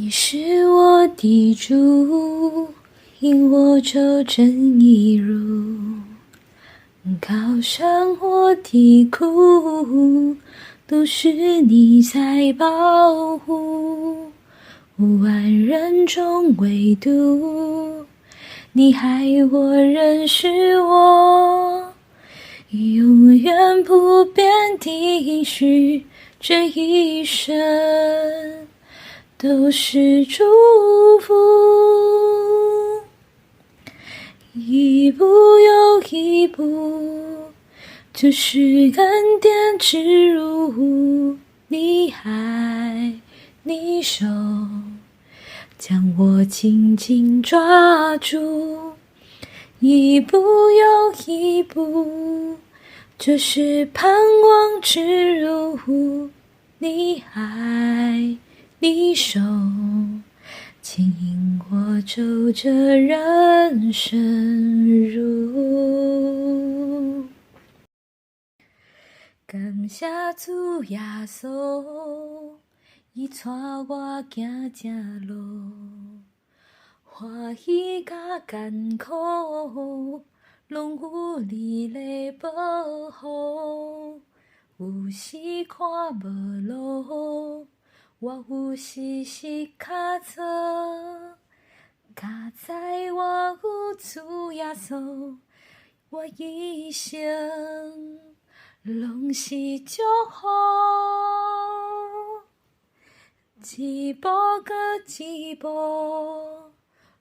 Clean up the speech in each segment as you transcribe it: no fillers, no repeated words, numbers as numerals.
你是我的主，引我走正义路，高山我的苦，都是你在保护。万人中唯独你爱我，认识我，永远不变的许，这一生都是祝福。一步又一步，这是恩典之路，你爱你手将我紧紧抓住，一步又一步，这是盼望之路，你爱你手牵引我走这人生路。感谢主耶稣，伊带我行正路，欢喜甲艰苦，拢有你来保护。有时看无路，我有时脚错，加在我有主耶稣，我一生拢是祝福。一步搁一步，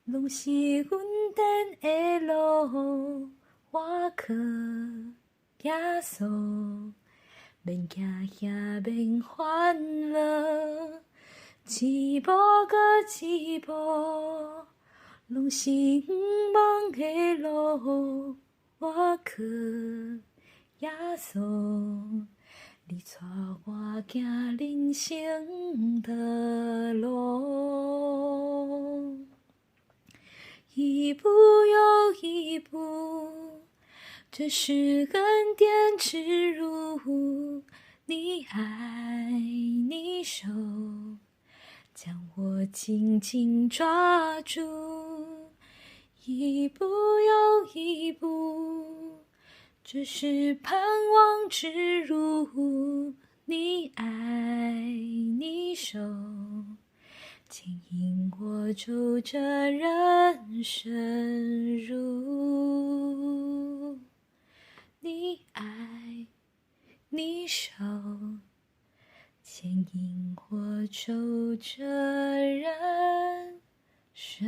拢是阮登的路，我靠耶稣，免惊也免烦恼。一步搁一步，拢是毋茫的路，我靠耶稣，你带我行人生的路，一步又一步，这是恩典之路，你爱你手将我紧紧抓住，一步又一步，这是盼望之路，你爱你手牵引我走这人生路，你爱你手牵引我走这人生